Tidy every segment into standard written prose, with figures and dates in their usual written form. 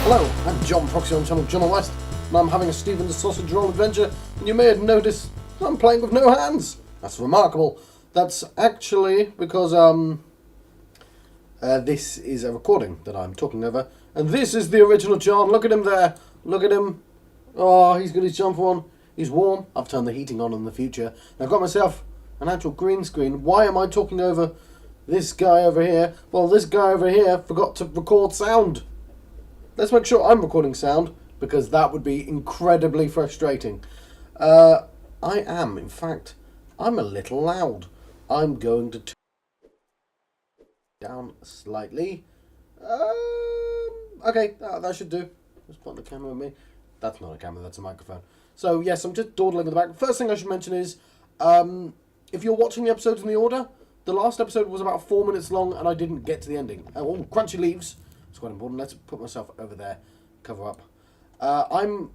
Hello, I'm John Proxy on channel John West, and I'm having a Stephen the Sausage Roll adventure, and you may have noticed I'm playing with no hands. That's remarkable. That's actually because, this is a recording that I'm talking over, and this is the original John. Look at him there. Look at him. Oh, he's got his jumper on. He's warm. I've turned the heating on in the future. I've got myself an actual green screen. Why am I talking over this guy over here? Well, this guy over here forgot to record sound. Let's make sure I'm recording sound, because that would be incredibly frustrating. I am, in fact, I'm a little loud. I'm going to turn down slightly. Okay, that should do. Just put the camera on me. That's not a camera, that's a microphone. So, yes, I'm just dawdling in the back. First thing I should mention is, if you're watching the episodes in the order, the last episode was about 4 minutes long, and I didn't get to the ending. Oh, crunchy leaves. It's quite important. Let's put myself over there, cover up. I'm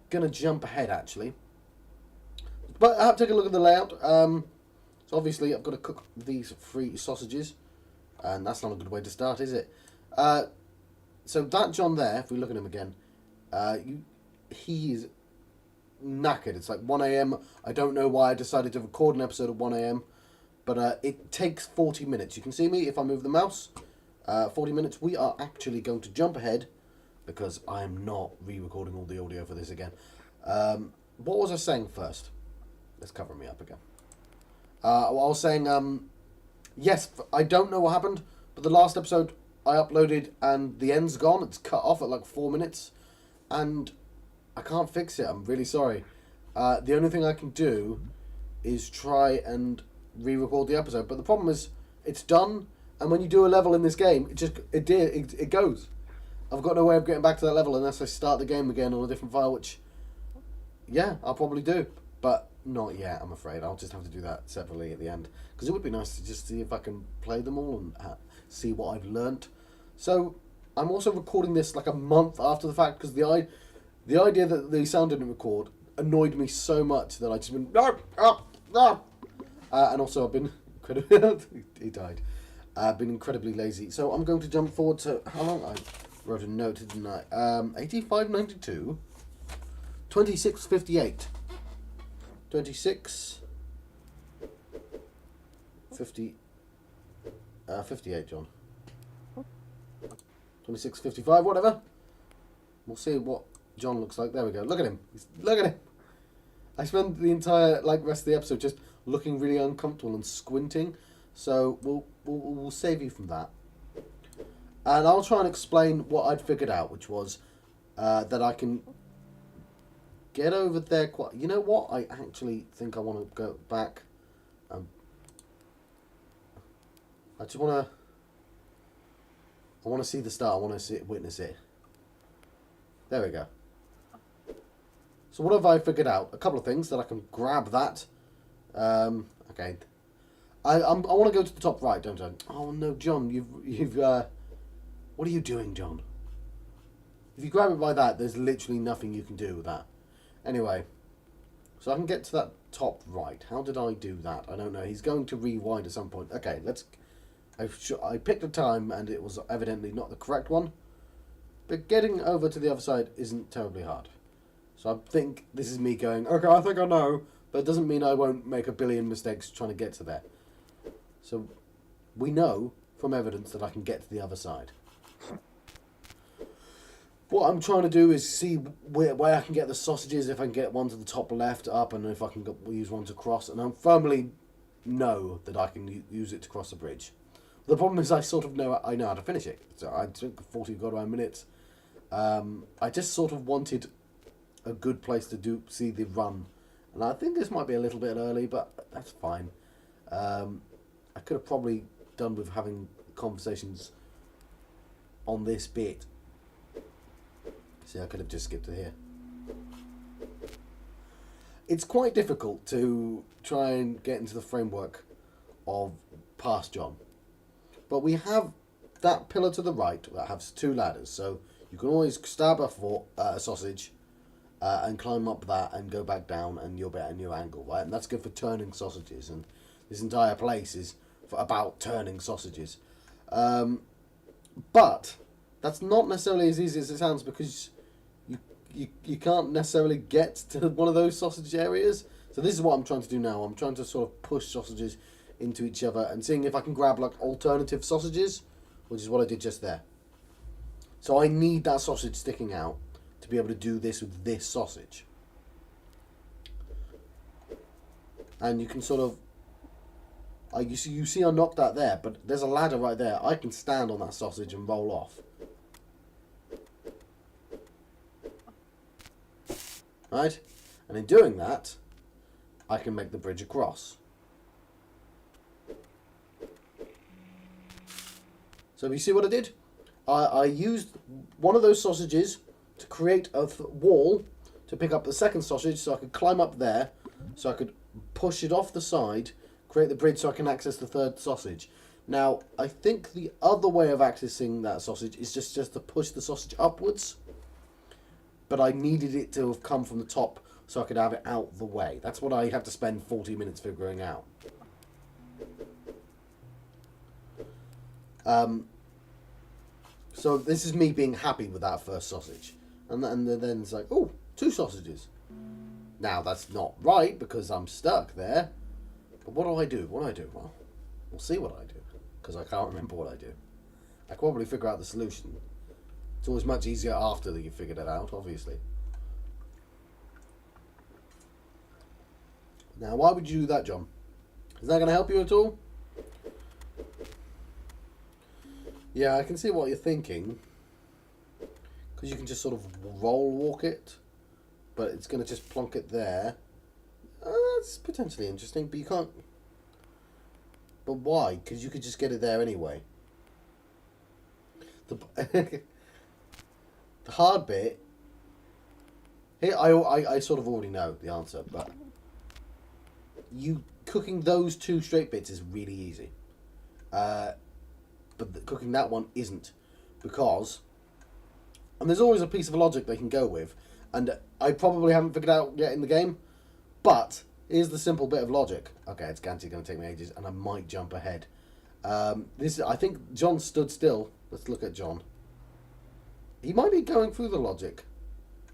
going to jump ahead, actually. But I have to take a look at the layout. So obviously, I've got to cook these 3 sausages. And that's not a good way to start, is it? So that John there, if we look at him again, he is knackered. It's like 1 a.m. I don't know why I decided to record an episode at 1 a.m. But it takes 40 minutes. You can see me if I move the mouse. 40 minutes. We are actually going to jump ahead because I am not re-recording all the audio for this again. What was I saying first? Let's cover me up again. I was saying, yes, I don't know what happened, but the last episode I uploaded and the end's gone. It's cut off at like 4 minutes, and I can't fix it. I'm really sorry. The only thing I can do is try and re-record the episode, but the problem is it's done. And when you do a level in this game, it goes. I've got no way of getting back to that level unless I start the game again on a different file, which, yeah, I'll probably do. But not yet, I'm afraid. I'll just have to do that separately at the end. Because it would be nice to just see if I can play them all and see what I've learnt. So, I'm also recording this like a month after the fact, because the idea that the sound didn't record annoyed me so much that I just been... and also I've been... he died. I've been incredibly lazy, so I'm going to jump forward to how long I wrote a note, didn't I? 85.92, 26.58, 26, 50, 58, John. 26.55, whatever. We'll see what John looks like. There we go. Look at him. Look at him. I spent the entire rest of the episode just looking really uncomfortable and squinting. So we'll save you from that, and I'll try and explain what I'd figured out, which was that I can get over there quite. You know what? I actually think I want to go back. I just want to. I want to see the start. I want to witness it. There we go. So what have I figured out? A couple of things that I can grab that. Okay. I want to go to the top right, don't I? Oh no, John, you've what are you doing, John? If you grab it by that, there's literally nothing you can do with that. Anyway, so I can get to that top right. How did I do that? I don't know. He's going to rewind at some point. Okay, let's. I picked a time, and it was evidently not the correct one. But getting over to the other side isn't terribly hard. So I think this is me going, okay, I think I know, but it doesn't mean I won't make a billion mistakes trying to get to there. So, we know from evidence that I can get to the other side. What I'm trying to do is see where I can get the sausages, if I can get one to the top left up, and if I can use one to cross. And I firmly know that I can use it to cross the bridge. The problem is I sort of know I know how to finish it. So I took 40 goddamn minutes. I just sort of wanted a good place to see the run. And I think this might be a little bit early, but that's fine. I could have probably done with having conversations on this bit. See, I could have just skipped to here. It's quite difficult to try and get into the framework of past John. But we have that pillar to the right that has 2 ladders. So you can always stab a sausage and climb up that and go back down, and you'll be at a new angle, right? And that's good for turning sausages. And this entire place is about turning sausages. But That's not necessarily as easy as it sounds because you can't necessarily get to one of those sausage areas. So this is what I'm trying to do now. I'm trying to sort of push sausages into each other and seeing if I can grab like alternative sausages, which is what I did just there. So I need that sausage sticking out to be able to do this with this sausage. And you can sort of, you see I knocked that there, but there's a ladder right there. I can stand on that sausage and roll off. Right? And in doing that, I can make the bridge across. So you see what I did? I used one of those sausages to create a wall to pick up the second sausage so I could climb up there, so I could push it off the side, create the bridge so I can access the third sausage. Now, I think the other way of accessing that sausage is just to push the sausage upwards, but I needed it to have come from the top so I could have it out the way. That's what I have to spend 40 minutes figuring out. So this is me being happy with that first sausage. And then it's like, oh, 2 sausages. Now, that's not right because I'm stuck there. But what do I do? What do I do? Well, we'll see what I do. Because I can't remember what I do. I can probably figure out the solution. It's always much easier after that you figured it out, obviously. Now, why would you do that, John? Is that going to help you at all? Yeah, I can see what you're thinking. Because you can just sort of roll walk it. But it's going to just plonk it there. That's potentially interesting, but you can't... But why? Because you could just get it there anyway. The hard bit... Here, I sort of already know the answer, but... Cooking those 2 straight bits is really easy. But cooking that one isn't. Because... And there's always a piece of logic they can go with. And I probably haven't figured out yet in the game. But here's the simple bit of logic. Okay, it's going to take me ages, and I might jump ahead. I think John stood still. Let's look at John. He might be going through the logic.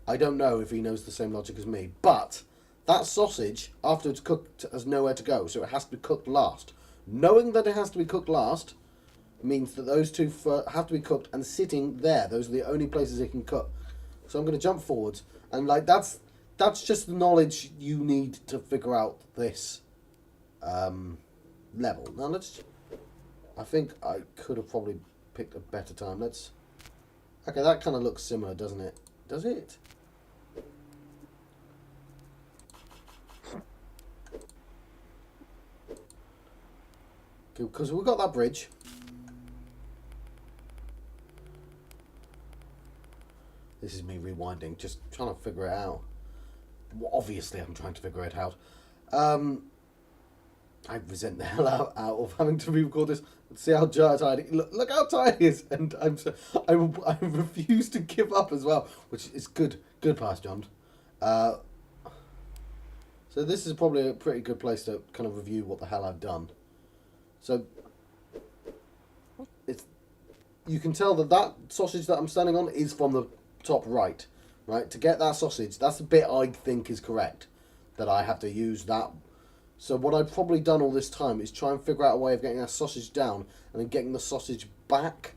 I don't know if he knows the same logic as me. But that sausage, after it's cooked, has nowhere to go. So it has to be cooked last. Knowing that it has to be cooked last means that those 2 have to be cooked and sitting there. Those are the only places it can cook. So I'm going to jump forwards. And like that's just the knowledge you need to figure out this level. Now I think I could have probably picked a better time. Okay, that kind of looks similar, doesn't it? Does it? Because we've got that bridge. This is me rewinding, just trying to figure it out. Well, obviously, I'm trying to figure it out. I resent the hell out of having to re-record this. See how tired. Look how tired he is, and I refuse to give up as well, which is good. Good pass, John. So this is probably a pretty good place to kind of review what the hell I've done. So you can tell that sausage that I'm standing on is from the top right. To get that sausage, that's the bit I think is correct. That I have to use that. So what I've probably done all this time is try and figure out a way of getting that sausage down and then getting the sausage back.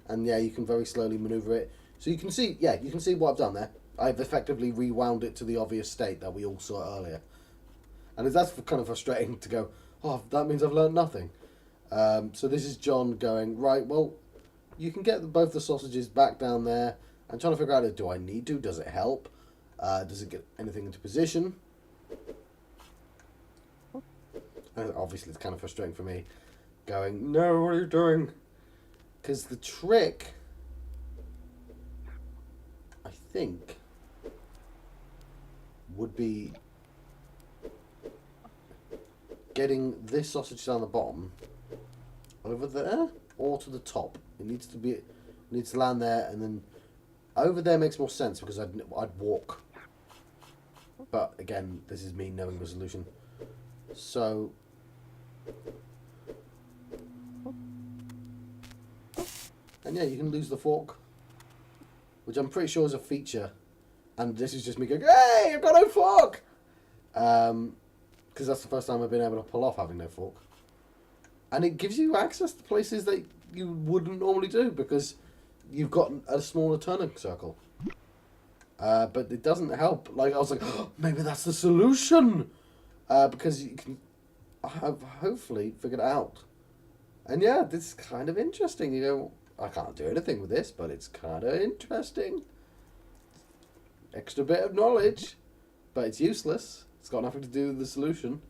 And yeah, you can very slowly maneuver it. So you can see, you can see what I've done there. I've effectively rewound it to the obvious state that we all saw earlier. And that's kind of frustrating to go, oh, that means I've learned nothing. So this is John going, right, well, you can get both the sausages back down there. I'm trying to figure out, do I need to? Does it help? Does it get anything into position? And obviously, it's kind of frustrating for me. Going, no, what are you doing? Because the trick, I think, would be getting this sausage down the bottom, over there, or to the top. It needs to land there, and then over there makes more sense because I'd walk. But again, this is me knowing the solution. So and yeah, you can lose the fork which I'm pretty sure is a feature. And this is just me going, hey, I've got no fork! Because that's the first time I've been able to pull off having no fork. And it gives you access to places that you wouldn't normally do, because you've got a smaller turning circle. But it doesn't help. Like, I was like, oh, maybe that's the solution! Because you can have hopefully figured it out. And yeah, this is kind of interesting. You go, I can't do anything with this, but it's kind of interesting. Extra bit of knowledge, but it's useless. It's got nothing to do with the solution.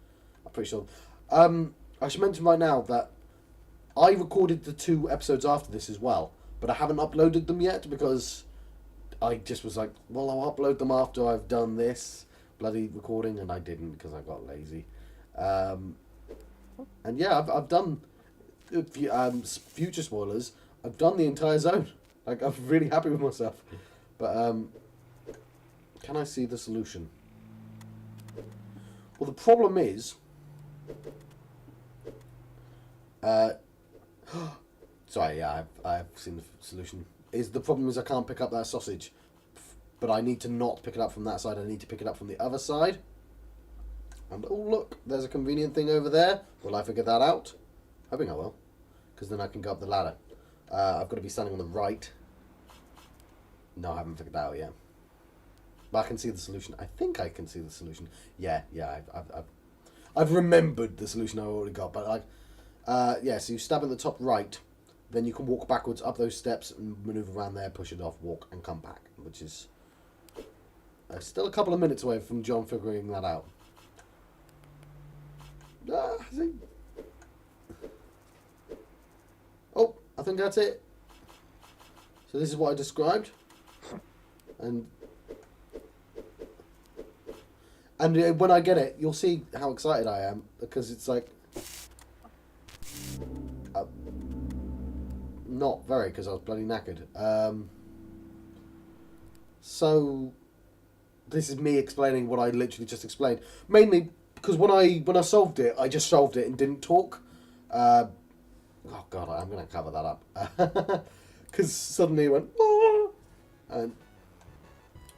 I'm pretty sure. I should mention right now that I recorded the 2 episodes after this as well, but I haven't uploaded them yet because I just was like, well, I'll upload them after I've done this bloody recording, and I didn't because I got lazy. And yeah, I've done future spoilers. I've done the entire zone. Like, I'm really happy with myself. But can I see the solution? Well, the problem is, sorry, yeah, I've seen the solution. The problem is I can't pick up that sausage, but I need to not pick it up from that side. I need to pick it up from the other side. And oh look, there's a convenient thing over there. Will I figure that out? Hoping I will, because then I can go up the ladder. I've got to be standing on the right. No, I haven't figured that out yet. But I can see the solution. I think I can see the solution. Yeah, I've remembered the solution I already got. But like, yeah. So you stab at the top right, then you can walk backwards up those steps and maneuver around there, push it off, walk, and come back, which is still a couple of minutes away from John figuring that out. Oh, I think that's it. So this is what I described, and when I get it, you'll see how excited I am, because it's like not very, because I was bloody knackered. So this is me explaining what I literally just explained, mainly because when I solved it, I just solved it and didn't talk. Oh god, I'm gonna cover that up because suddenly it went.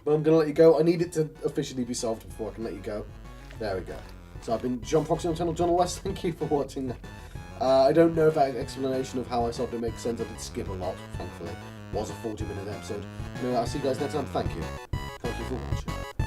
But I'm gonna let you go. I need it to officially be solved before I can let you go. There we go. So I've been John Proxy on channel John West. Thank you for watching. I don't know if that explanation of how I solved it makes sense. I did skip a lot, thankfully. It was a 40-minute episode. Anyway, I'll see you guys next time. Thank you. Thank you for watching.